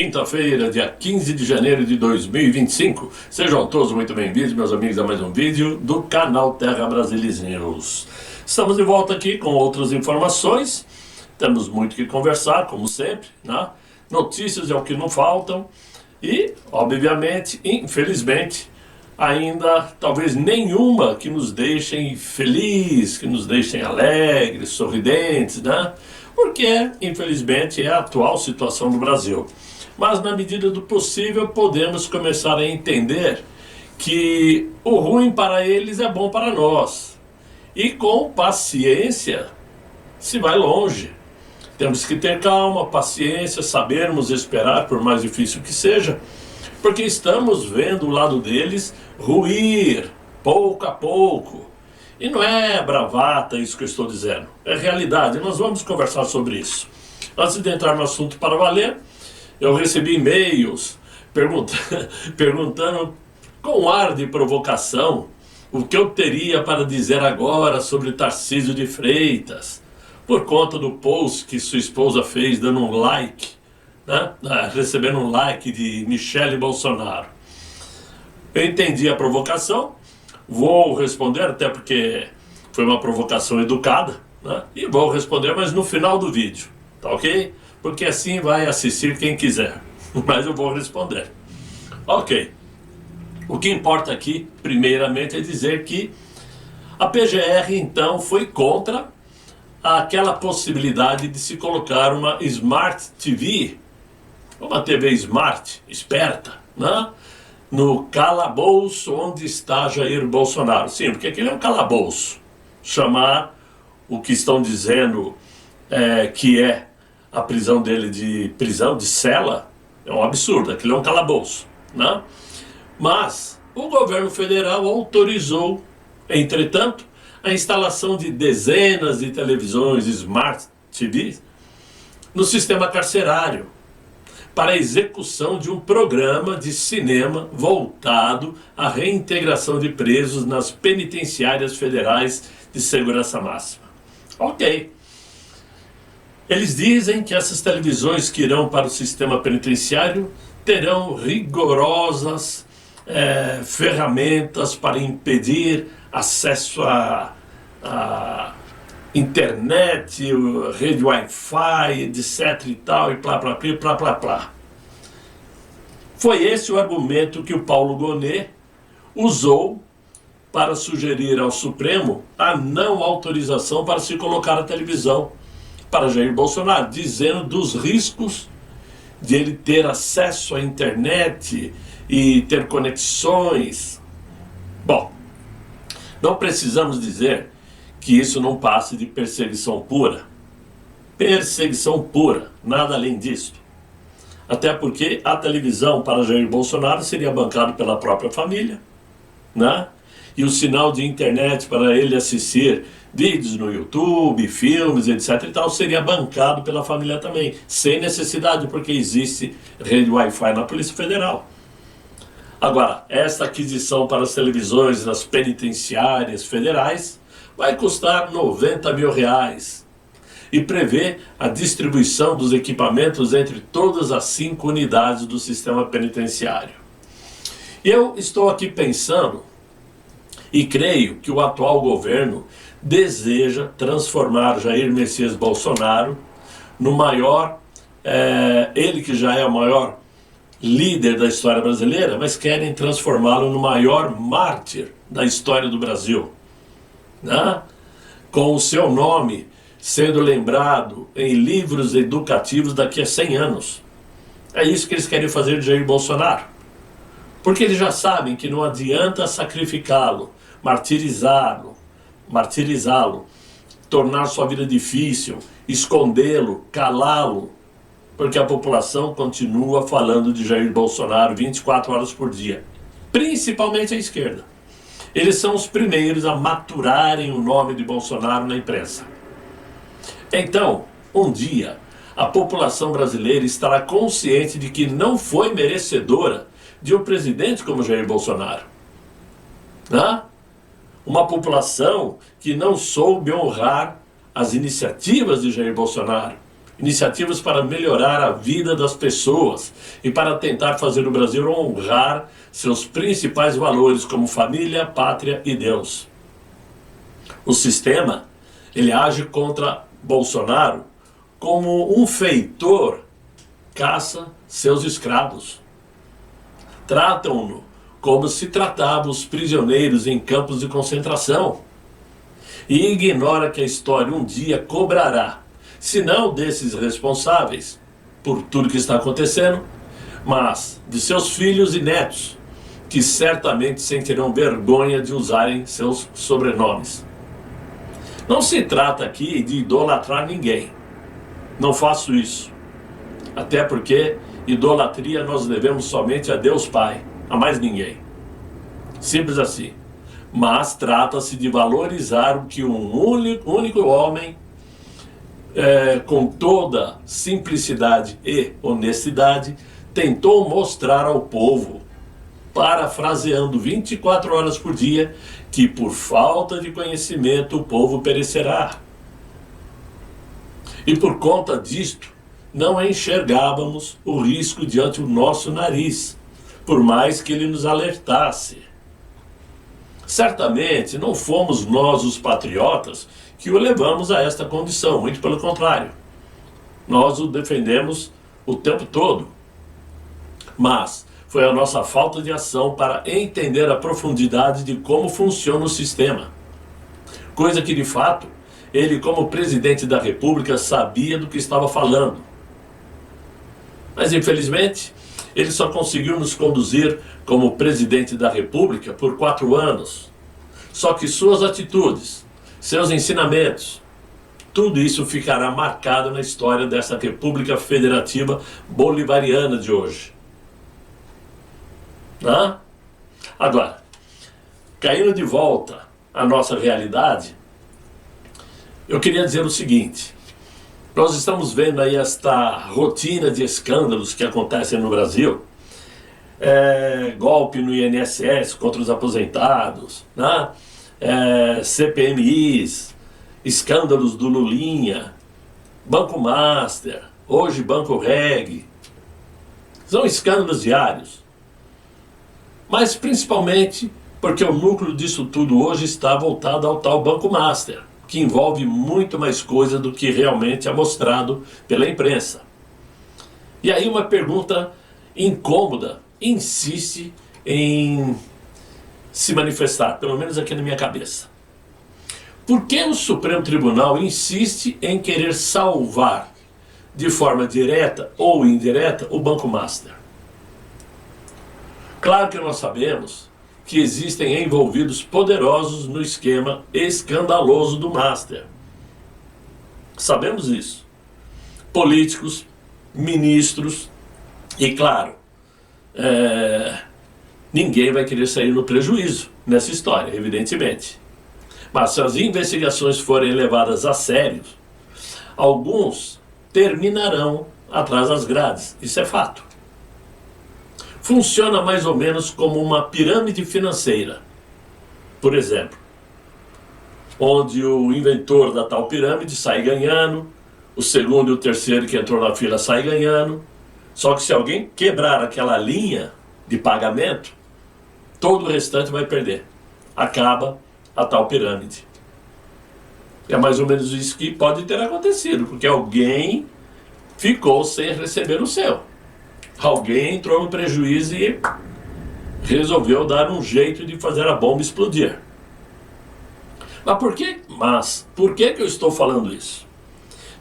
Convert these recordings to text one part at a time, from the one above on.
Quinta-feira, dia 15 de janeiro de 2025. Sejam todos muito bem-vindos, meus amigos, a mais um vídeo do canal Terra Brasilis News. Estamos de volta aqui com outras informações. Temos muito que conversar, como sempre, né? Notícias é o que não faltam. E, obviamente, infelizmente, ainda talvez nenhuma que nos deixem felizes, que nos deixem alegres, sorridentes, né? Porque, infelizmente, é a atual situação do Brasil. Mas, na medida do possível, podemos começar a entender que o ruim para eles é bom para nós. E com paciência se vai longe. Temos que ter calma, paciência, sabermos esperar, por mais difícil que seja, porque estamos vendo o lado deles ruir, pouco a pouco. E não é bravata isso que eu estou dizendo, é realidade. Nós vamos conversar sobre isso. Antes de entrar no assunto para valer, eu recebi e-mails perguntando com ar de provocação o que eu teria para dizer agora sobre Tarcísio de Freitas, por conta do post que sua esposa fez dando um like, né? Recebendo um like de Michele Bolsonaro. Eu entendi a provocação, vou responder, até porque foi uma provocação educada, né? E vou responder, mas no final do vídeo, tá ok? Porque assim vai assistir quem quiser, mas eu vou responder. Ok. O que importa aqui, primeiramente, é dizer que a PGR, então, foi contra aquela possibilidade de se colocar uma Smart TV, uma TV Smart, esperta, né? No calabouço onde está Jair Bolsonaro. Sim, porque aquele é um calabouço. Chamar o que estão dizendo que é a prisão dele de prisão de cela é um absurdo. Aquilo é um calabouço, né? Mas o governo federal autorizou, entretanto, a instalação de dezenas de televisões Smart TV no sistema carcerário para a execução de um programa de cinema voltado à reintegração de presos nas penitenciárias federais de segurança máxima. Ok. Eles dizem que essas televisões que irão para o sistema penitenciário terão rigorosas ferramentas para impedir acesso a internet, rede Wi-Fi, etc e tal, e plá, plá, plá, plá, plá. Foi esse o argumento que o Paulo Gonet usou para sugerir ao Supremo a não autorização para se colocar a televisão para Jair Bolsonaro, dizendo dos riscos de ele ter acesso à internet e ter conexões. Bom, não precisamos dizer que isso não passe de perseguição pura. Perseguição pura, nada além disso. Até porque a televisão para Jair Bolsonaro seria bancada pela própria família, né? E o sinal de internet para ele assistir vídeos no YouTube, filmes, etc e tal, seria bancado pela família também, sem necessidade, porque existe rede Wi-Fi na Polícia Federal. Agora, esta aquisição para as televisões nas penitenciárias federais vai custar R$90 mil e prevê a distribuição dos equipamentos entre todas as 5 unidades do sistema penitenciário. Eu estou aqui pensando e creio que o atual governo deseja transformar Jair Messias Bolsonaro no maior, ele que já é o maior líder da história brasileira, mas querem transformá-lo no maior mártir da história do Brasil, né? Com o seu nome sendo lembrado em livros educativos daqui a 100 anos. É isso que eles querem fazer de Jair Bolsonaro. Porque eles já sabem que não adianta sacrificá-lo, martirizá-lo, tornar sua vida difícil, escondê-lo, calá-lo, porque a população continua falando de Jair Bolsonaro 24 horas por dia, principalmente a esquerda. Eles são os primeiros a maturarem o nome de Bolsonaro na imprensa. Então, um dia, a população brasileira estará consciente de que não foi merecedora de um presidente como Jair Bolsonaro, né? Uma população que não soube honrar as iniciativas de Jair Bolsonaro iniciativas para melhorar a vida das pessoas e para tentar fazer o Brasil honrar seus principais valores como família, pátria e Deus. O sistema, ele age contra Bolsonaro como um feitor caça seus escravos. Tratam-no como se tratava os prisioneiros em campos de concentração e ignora que a história um dia cobrará, se não desses responsáveis por tudo que está acontecendo, mas de seus filhos e netos, que certamente sentirão vergonha de usarem seus sobrenomes. Não se trata aqui de idolatrar ninguém. Não faço isso. Até porque idolatria nós devemos somente a Deus Pai, a mais ninguém. Simples assim. Mas trata-se de valorizar o que um único homem, com toda simplicidade e honestidade, tentou mostrar ao povo, parafraseando 24 horas por dia, que por falta de conhecimento o povo perecerá. E por conta disto, não enxergávamos o risco diante do nosso nariz, por mais que ele nos alertasse. Certamente não fomos nós os patriotas que o levamos a esta condição, muito pelo contrário. Nós o defendemos o tempo todo. Mas foi a nossa falta de ação para entender a profundidade de como funciona o sistema. Coisa que, de fato, ele, como presidente da República, sabia do que estava falando. Mas, infelizmente, ele só conseguiu nos conduzir como presidente da República por 4 anos. Só que suas atitudes, seus ensinamentos, tudo isso ficará marcado na história dessa República Federativa Bolivariana de hoje. Agora, caindo de volta à nossa realidade, eu queria dizer o seguinte: nós estamos vendo aí esta rotina de escândalos que acontecem no Brasil, golpe no INSS contra os aposentados, CPMIs, escândalos do Lulinha, Banco Master, hoje Banco Reg, são escândalos diários. Mas principalmente porque o núcleo disso tudo hoje está voltado ao tal Banco Master, que envolve muito mais coisa do que realmente é mostrado pela imprensa. E aí uma pergunta incômoda insiste em se manifestar, pelo menos aqui na minha cabeça. Por que o Supremo Tribunal insiste em querer salvar, de forma direta ou indireta, o Banco Master? Claro que nós sabemos que existem envolvidos poderosos no esquema escandaloso do Master. Sabemos isso. Políticos, ministros e, claro, ninguém vai querer sair no prejuízo nessa história, evidentemente. Mas se as investigações forem levadas a sério, alguns terminarão atrás das grades. Isso é fato. Funciona mais ou menos como uma pirâmide financeira. Por exemplo, onde o inventor da tal pirâmide sai ganhando, o segundo e o terceiro que entrou na fila sai ganhando. Só que se alguém quebrar aquela linha de pagamento, todo o restante vai perder. Acaba a tal pirâmide. É mais ou menos isso que pode ter acontecido, porque alguém ficou sem receber o seu. Alguém entrou no prejuízo e resolveu dar um jeito de fazer a bomba explodir. Mas por que eu estou falando isso?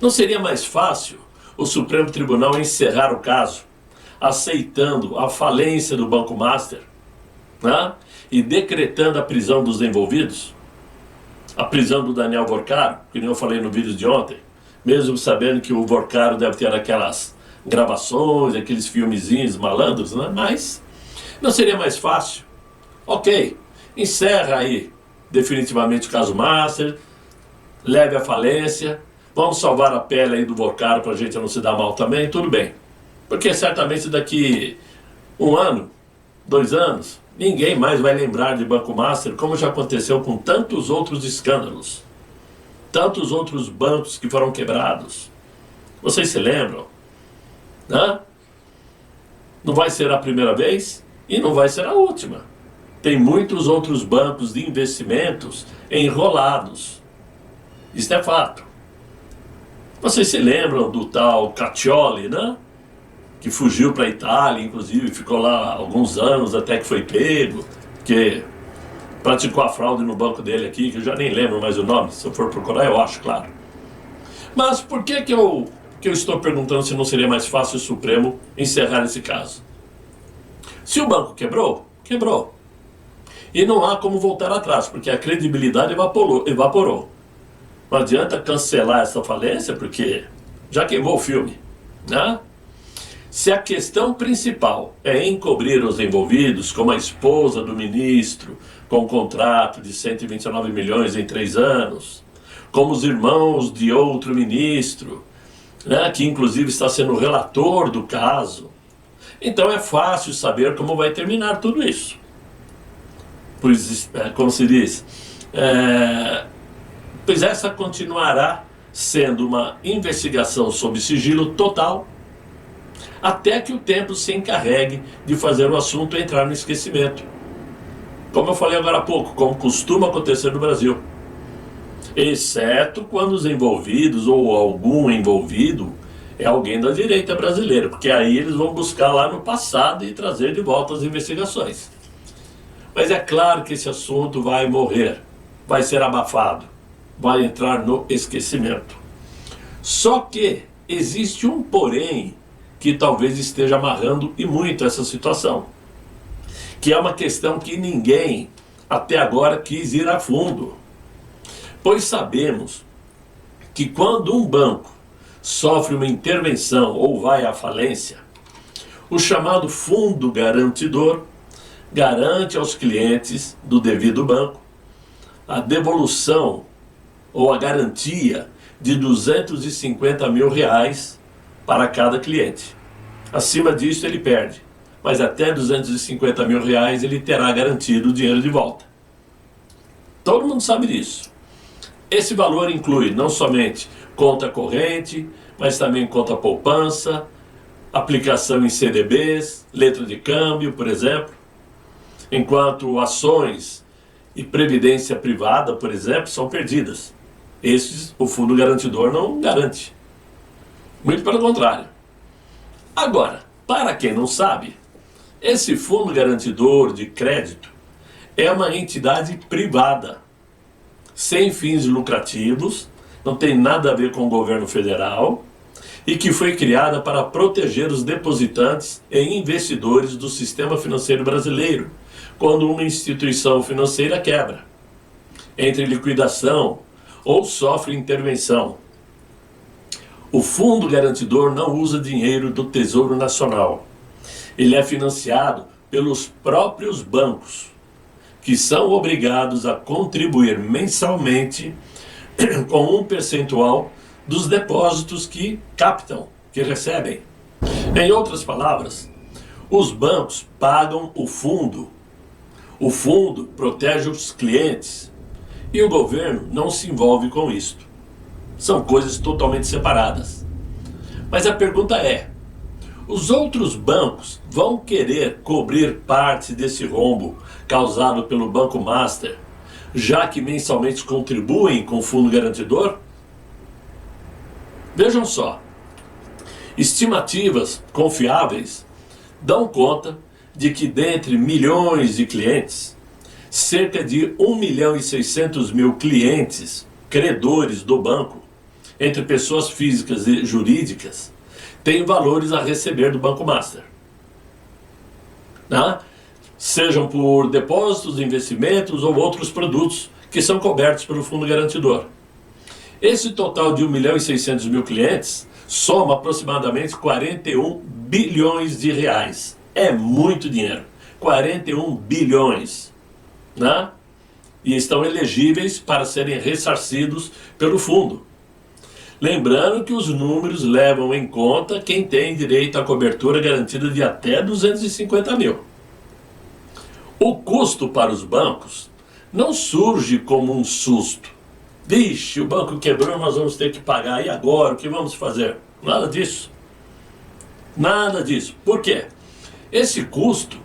Não seria mais fácil o Supremo Tribunal encerrar o caso, aceitando a falência do Banco Master, e decretando a prisão dos envolvidos? A prisão do Daniel Vorcaro, que nem eu falei no vídeo de ontem, mesmo sabendo que o Vorcaro deve ter aquelas gravações, aqueles filmezinhos malandros, mas não seria mais fácil? Ok, encerra aí definitivamente o caso Master, leve à falência, vamos salvar a pele aí do Vorcaro para a gente não se dar mal também, tudo bem. Porque certamente daqui 1 ano, 2 anos, ninguém mais vai lembrar de Banco Master, como já aconteceu com tantos outros escândalos, tantos outros bancos que foram quebrados. Vocês se lembram? Né? Não vai ser a primeira vez e não vai ser a última. Tem muitos outros bancos de investimentos enrolados. Isso é fato. Vocês se lembram do tal Caccioli, né? Que fugiu para a Itália, inclusive, ficou lá alguns anos até que foi pego, que praticou a fraude no banco dele aqui, que eu já nem lembro mais o nome, se eu for procurar eu acho, claro. Mas por que eu estou perguntando se não seria mais fácil o Supremo encerrar esse caso? Se o banco quebrou, quebrou. E não há como voltar atrás, porque a credibilidade evaporou. Não adianta cancelar essa falência, porque já queimou o filme, né? Se a questão principal é encobrir os envolvidos, como a esposa do ministro, com um contrato de 129 milhões em 3 anos, como os irmãos de outro ministro, né, que inclusive está sendo relator do caso, então é fácil saber como vai terminar tudo isso. Pois, como se diz, pois essa continuará sendo uma investigação sob sigilo total, até que o tempo se encarregue de fazer o assunto entrar no esquecimento. Como eu falei agora há pouco, como costuma acontecer no Brasil. Exceto quando os envolvidos ou algum envolvido é alguém da direita brasileira, porque aí eles vão buscar lá no passado e trazer de volta as investigações. Mas é claro que esse assunto vai morrer, vai ser abafado, vai entrar no esquecimento. Só que existe um porém que talvez esteja amarrando e muito essa situação, que é uma questão que ninguém até agora quis ir a fundo. Pois sabemos que quando um banco sofre uma intervenção ou vai à falência, o chamado fundo garantidor garante aos clientes do devido banco a devolução ou a garantia de R$250 mil para cada cliente. Acima disso ele perde, mas até R$250 mil ele terá garantido o dinheiro de volta. Todo mundo sabe disso. Esse valor inclui não somente conta corrente, mas também conta poupança, aplicação em CDBs, letra de câmbio, por exemplo, enquanto ações e previdência privada, por exemplo, são perdidas. Esses o fundo garantidor não garante. Muito pelo contrário. Agora, para quem não sabe, esse fundo garantidor de crédito é uma entidade privada, sem fins lucrativos, não tem nada a ver com o governo federal e que foi criada para proteger os depositantes e investidores do sistema financeiro brasileiro quando uma instituição financeira quebra, entre liquidação ou sofre intervenção. O Fundo Garantidor não usa dinheiro do Tesouro Nacional. Ele é financiado pelos próprios bancos, que são obrigados a contribuir mensalmente com um percentual dos depósitos que captam, que recebem. Em outras palavras, os bancos pagam o fundo protege os clientes e o governo não se envolve com isto. São coisas totalmente separadas. Mas a pergunta é, os outros bancos vão querer cobrir parte desse rombo causado pelo Banco Master, já que mensalmente contribuem com o fundo garantidor? Vejam só, estimativas confiáveis dão conta de que dentre milhões de clientes, cerca de 1.600.000 clientes, credores do banco, entre pessoas físicas e jurídicas, têm valores a receber do Banco Master, né? Sejam por depósitos, investimentos ou outros produtos que são cobertos pelo Fundo Garantidor. Esse total de 1.600.000 clientes soma aproximadamente 41 bilhões de reais. É muito dinheiro, 41 bilhões, né? E estão elegíveis para serem ressarcidos pelo fundo. Lembrando que os números levam em conta quem tem direito à cobertura garantida de até 250 mil. O custo para os bancos não surge como um susto. Vixe, o banco quebrou, nós vamos ter que pagar, e agora, o que vamos fazer? Nada disso. Nada disso. Por quê? Esse custo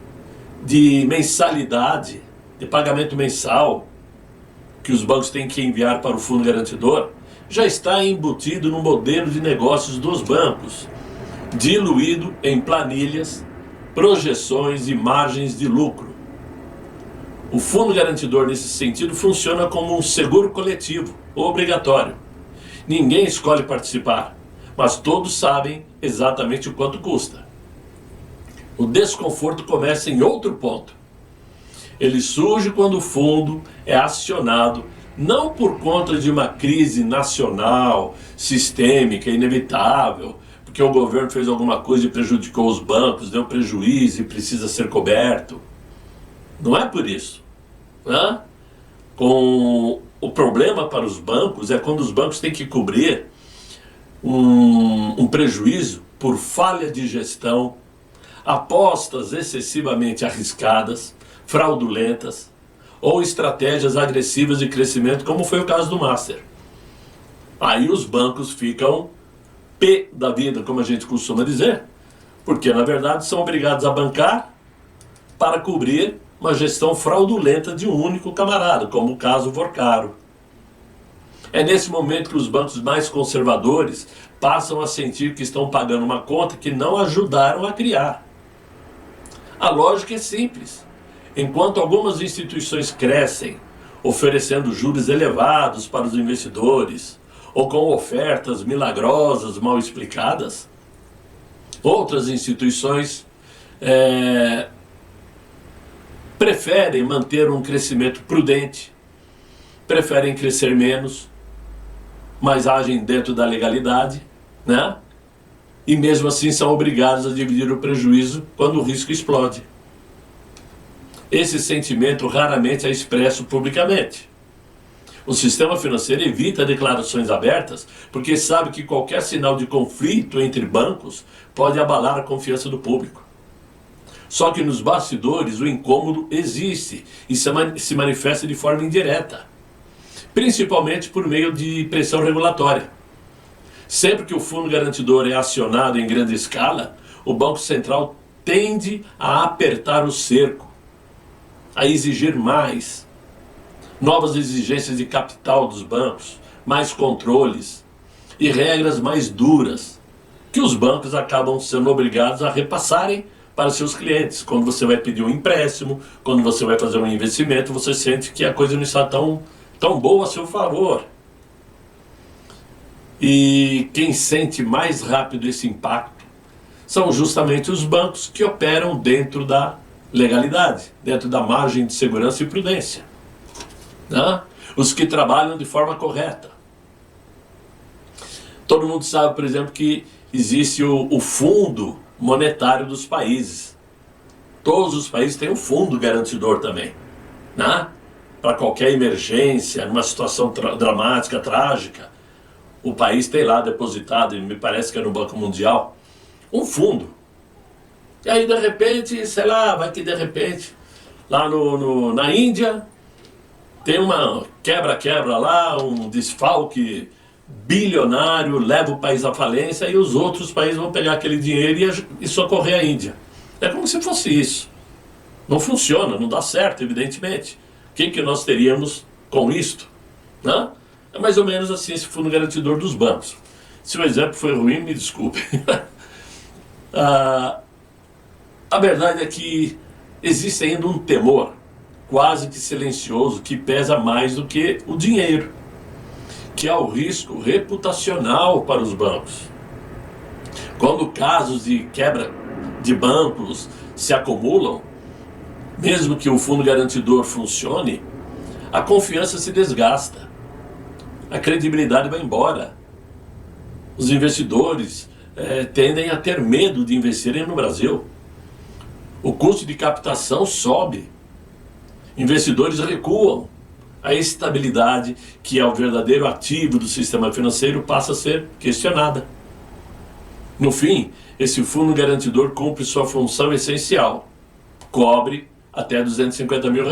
de mensalidade, de pagamento mensal, que os bancos têm que enviar para o fundo garantidor, já está embutido no modelo de negócios dos bancos, diluído em planilhas, projeções e margens de lucro. O fundo garantidor, nesse sentido, funciona como um seguro coletivo, obrigatório. Ninguém escolhe participar, mas todos sabem exatamente o quanto custa. O desconforto começa em outro ponto. Ele surge quando o fundo é acionado não por conta de uma crise nacional, sistêmica, inevitável, porque o governo fez alguma coisa e prejudicou os bancos, deu prejuízo e precisa ser coberto. Não é por isso. Né? O problema para os bancos é quando os bancos têm que cobrir um prejuízo por falha de gestão, apostas excessivamente arriscadas, fraudulentas ou estratégias agressivas de crescimento, como foi o caso do Master. Aí os bancos ficam pé da vida, como a gente costuma dizer, porque na verdade são obrigados a bancar para cobrir uma gestão fraudulenta de um único camarada, como o caso Vorcaro. É nesse momento que os bancos mais conservadores passam a sentir que estão pagando uma conta que não ajudaram a criar. A lógica é simples. Enquanto algumas instituições crescem, oferecendo juros elevados para os investidores, ou com ofertas milagrosas mal explicadas, outras instituições preferem manter um crescimento prudente, preferem crescer menos, mas agem dentro da legalidade, né? E mesmo assim são obrigados a dividir o prejuízo quando o risco explode. Esse sentimento raramente é expresso publicamente. O sistema financeiro evita declarações abertas porque sabe que qualquer sinal de conflito entre bancos pode abalar a confiança do público. Só que nos bastidores o incômodo existe e se manifesta de forma indireta, principalmente por meio de pressão regulatória. Sempre que o fundo garantidor é acionado em grande escala, o Banco Central tende a apertar o cerco, a exigir mais, novas exigências de capital dos bancos, mais controles e regras mais duras, que os bancos acabam sendo obrigados a repassarem para seus clientes. Quando você vai pedir um empréstimo, quando você vai fazer um investimento, você sente que a coisa não está tão boa a seu favor. E quem sente mais rápido esse impacto são justamente os bancos que operam dentro da legalidade, dentro da margem de segurança e prudência, né? Os que trabalham de forma correta. Todo mundo sabe, por exemplo, que existe o fundo monetário dos países. Todos os países têm um fundo garantidor também, né? Para qualquer emergência, numa situação dramática, trágica, o país tem lá depositado, e me parece que é no Banco Mundial, um fundo. E aí de repente, sei lá, vai que de repente, lá na Índia, tem uma quebra lá, um desfalque bilionário, leva o país à falência e os outros países vão pegar aquele dinheiro e socorrer a Índia. É como se fosse isso. Não funciona, não dá certo, evidentemente. O que nós teríamos com isto? Né? É mais ou menos assim esse fundo garantidor dos bancos. Se o exemplo foi ruim, me desculpe. A verdade é que existe ainda um temor, quase que silencioso, que pesa mais do que o dinheiro, que é o risco reputacional para os bancos. Quando casos de quebra de bancos se acumulam, mesmo que o fundo garantidor funcione, a confiança se desgasta, a credibilidade vai embora. Os investidores tendem a ter medo de investirem no Brasil. O custo de captação sobe, investidores recuam, a estabilidade, que é o verdadeiro ativo do sistema financeiro, passa a ser questionada. No fim, esse fundo garantidor cumpre sua função essencial, cobre até R$250 mil,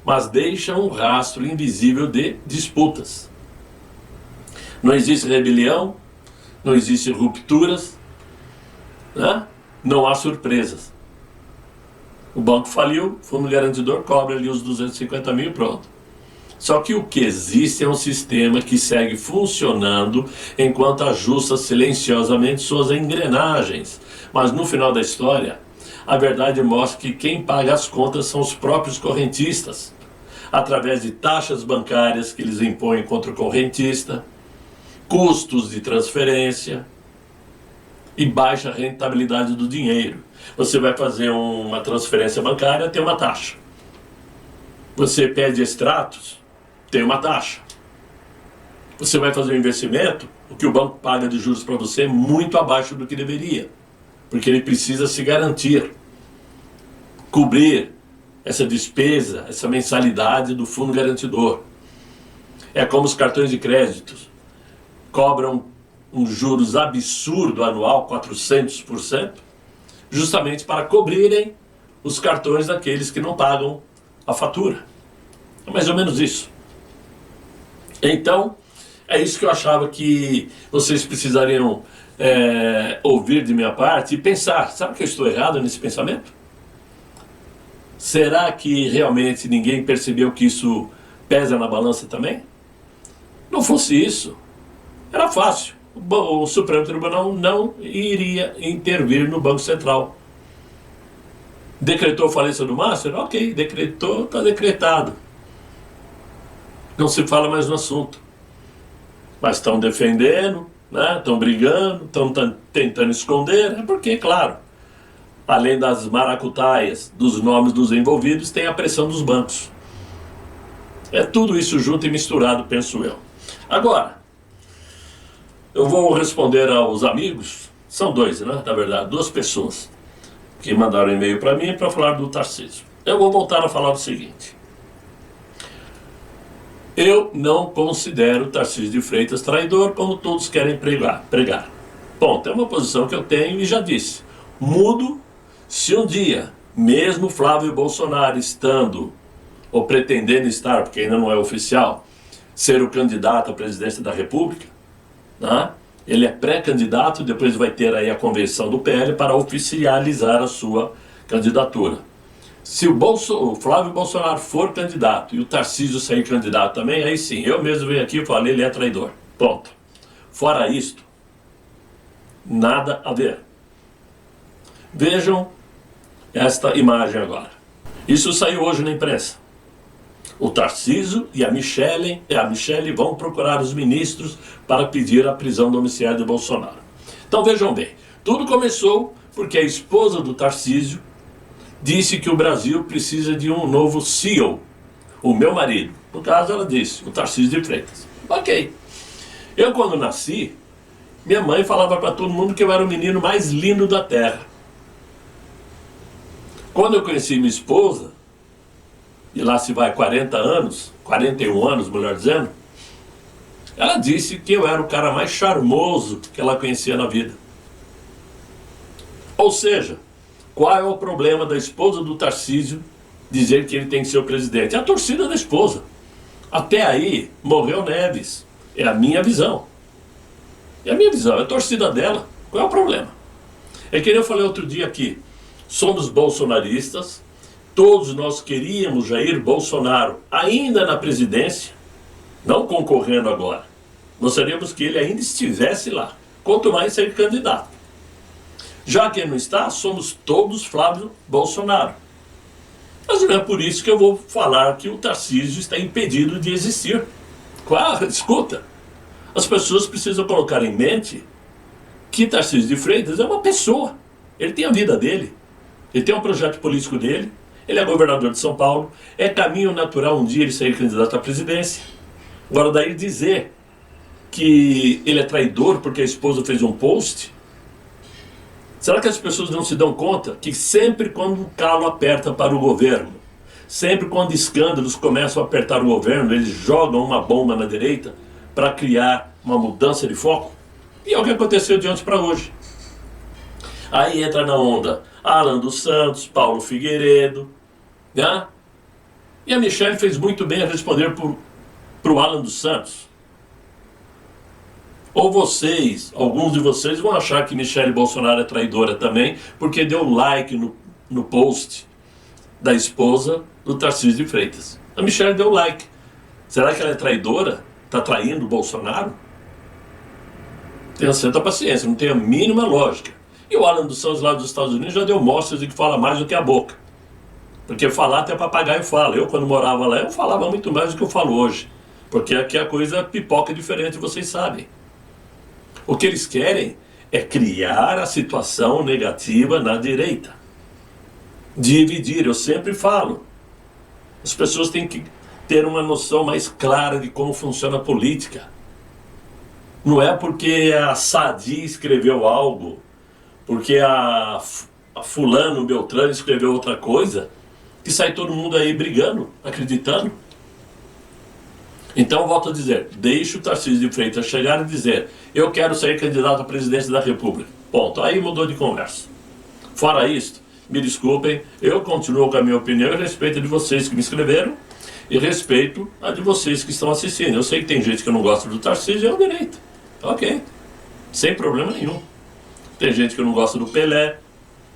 mas deixa um rastro invisível de disputas. Não existe rebelião, não existem rupturas, né? Não há surpresas. O banco faliu, o fundo garantidor cobra ali os 250 mil e pronto. Só que o que existe é um sistema que segue funcionando enquanto ajusta silenciosamente suas engrenagens. Mas no final da história, a verdade mostra que quem paga as contas são os próprios correntistas, através de taxas bancárias que eles impõem contra o correntista, custos de transferência e baixa rentabilidade do dinheiro. Você vai fazer uma transferência bancária, tem uma taxa. Você pede extratos, tem uma taxa. Você vai fazer um investimento, o que o banco paga de juros para você é muito abaixo do que deveria, porque ele precisa se garantir, cobrir essa despesa, essa mensalidade do fundo garantidor. É como os cartões de crédito cobram um juros absurdo anual, 400%, justamente para cobrirem os cartões daqueles que não pagam a fatura. É mais ou menos isso. Então, é isso que eu achava que vocês precisariam ouvir de minha parte e pensar. Sabe que eu estou errado nesse pensamento? Será que realmente ninguém percebeu que isso pesa na balança também? Não fosse isso, era fácil. O Supremo Tribunal não iria intervir no Banco Central. Decretou a falência do Master? Ok, decretou, está decretado. Não se fala mais no assunto. Mas estão defendendo, né? Estão brigando, estão tentando esconder. É porque, claro, além das maracutaias, dos nomes dos envolvidos, tem a pressão dos bancos. É tudo isso junto e misturado, penso eu. Agora, eu vou responder aos amigos, são dois, né? Na verdade, duas pessoas que mandaram e-mail para mim para falar do Tarcísio. Eu vou voltar a falar o seguinte. Eu não considero Tarcísio de Freitas traidor, como todos querem pregar. Ponto. É uma posição que eu tenho e já disse. Mudo se um dia, mesmo Flávio Bolsonaro estando, ou pretendendo estar, porque ainda não é oficial, ser o candidato à presidência da República, né? Ele é pré-candidato, depois vai ter aí a convenção do PL para oficializar a sua candidatura. Se o Flávio Bolsonaro for candidato e o Tarcísio sair candidato também, aí sim, eu mesmo venho aqui e falei, ele é traidor. Ponto. Fora isto, nada a ver. Vejam esta imagem agora. Isso saiu hoje na imprensa. O Tarcísio e a Michele vão procurar os ministros para pedir a prisão domiciliar de Bolsonaro. Então vejam bem, tudo começou porque a esposa do Tarcísio disse que o Brasil precisa de um novo CEO, o meu marido. No caso ela disse, o Tarcísio de Freitas. Ok. Eu quando nasci, minha mãe falava para todo mundo que eu era o menino mais lindo da terra. Quando eu conheci minha esposa, e lá se vai 40 anos, 41 anos, melhor dizendo, ela disse que eu era o cara mais charmoso que ela conhecia na vida. Ou seja, qual é o problema da esposa do Tarcísio dizer que ele tem que ser o presidente? É a torcida da esposa. Até aí, morreu Neves. É a minha visão. É a minha visão, é a torcida dela. Qual é o problema? É que eu falei outro dia aqui, somos bolsonaristas, todos nós queríamos Jair Bolsonaro ainda na presidência, não concorrendo agora. Gostaríamos que ele ainda estivesse lá, quanto mais ser candidato. Já que ele não está, somos todos Flávio Bolsonaro. Mas não é por isso que eu vou falar que o Tarcísio está impedido de existir. Claro, escuta, as pessoas precisam colocar em mente que Tarcísio de Freitas é uma pessoa. Ele tem a vida dele, ele tem um projeto político dele, ele é governador de São Paulo, é caminho natural um dia ele sair candidato à presidência. Agora daí dizer que ele é traidor porque a esposa fez um post, será que as pessoas não se dão conta que sempre quando o calo aperta para o governo, sempre quando escândalos começam a apertar o governo, eles jogam uma bomba na direita para criar uma mudança de foco? E é o que aconteceu de ontem para hoje. Aí entra na onda Alan dos Santos, Paulo Figueiredo, né? E a Michele fez muito bem a responder para o Alan dos Santos. Ou vocês, alguns de vocês vão achar que Michele Bolsonaro é traidora também, porque deu like no post da esposa do Tarcísio de Freitas. A Michele deu like. Será que ela é traidora? Está traindo o Bolsonaro? Tenha certa paciência, não tem a mínima lógica. E o Alan dos Santos lá dos Estados Unidos já deu mostras de que fala mais do que a boca. Porque falar até papagaio fala. Eu, quando morava lá, eu falava muito mais do que eu falo hoje. Porque aqui a coisa pipoca diferente, vocês sabem. O que eles querem é criar a situação negativa na direita. Dividir, eu sempre falo. As pessoas têm que ter uma noção mais clara de como funciona a política. Não é porque a Sadi escreveu algo, porque a fulano, Beltrano escreveu outra coisa, que sai todo mundo aí brigando, acreditando. Então, volto a dizer, deixe o Tarcísio de Freitas chegar e dizer: eu quero ser candidato à presidência da República. Ponto. Aí mudou de conversa. Fora isso, me desculpem, eu continuo com a minha opinião e respeito a de vocês que me escreveram e respeito a de vocês que estão assistindo. Eu sei que tem gente que não gosta do Tarcísio, é o direito. Ok. Sem problema nenhum. Tem gente que não gosta do Pelé,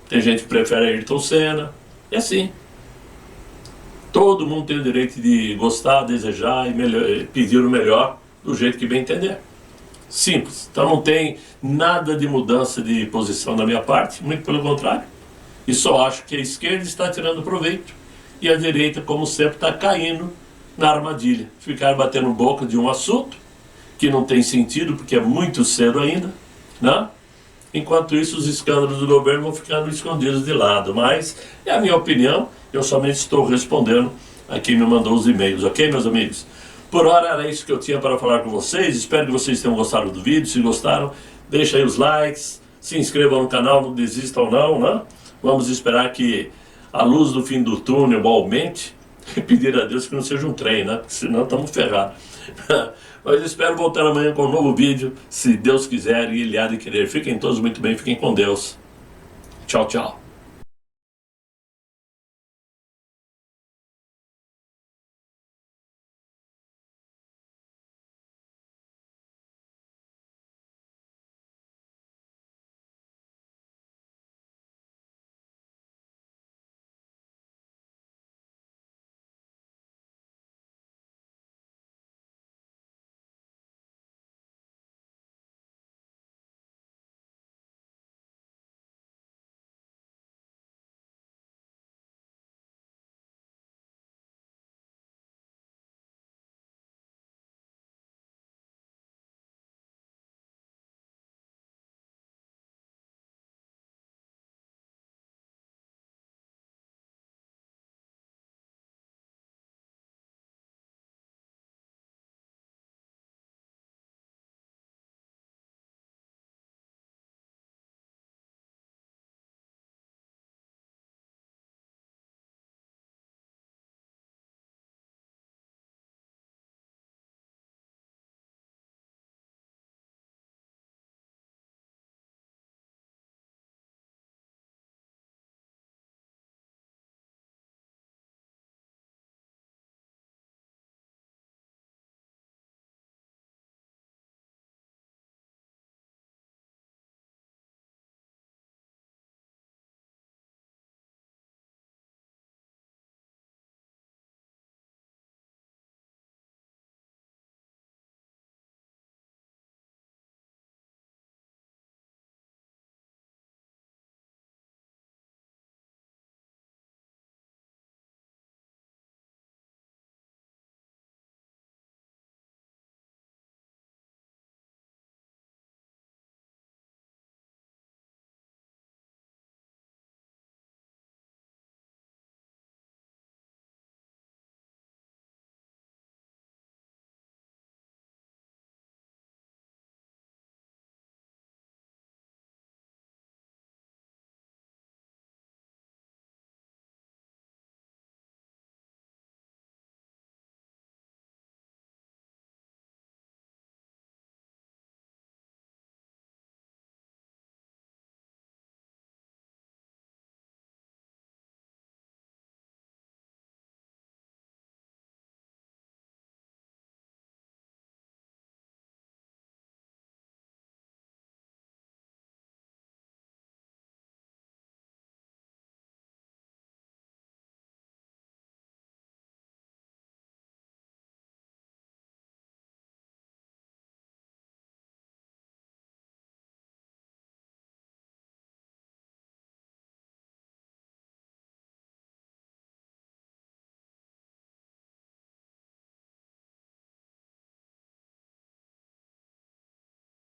tem gente que prefere Ayrton Senna, e assim. Todo mundo tem o direito de gostar, desejar e pedir o melhor do jeito que bem entender. Simples. Então não tem nada de mudança de posição da minha parte, muito pelo contrário. E só acho que a esquerda está tirando proveito e a direita, como sempre, está caindo na armadilha. Ficar batendo boca de um assunto que não tem sentido, porque é muito cedo ainda, né? Enquanto isso, os escândalos do governo vão ficando escondidos de lado. Mas é a minha opinião, eu somente estou respondendo a quem me mandou os e-mails, ok, meus amigos? Por hora era isso que eu tinha para falar com vocês. Espero que vocês tenham gostado do vídeo. Se gostaram, deixa aí os likes, se inscrevam no canal, não desistam não, né? Vamos esperar que a luz do fim do túnel aumente e pedir a Deus que não seja um trem, né? Porque senão estamos ferrados. Mas espero voltar amanhã com um novo vídeo, se Deus quiser e Ele há de querer. Fiquem todos muito bem, fiquem com Deus. Tchau, tchau.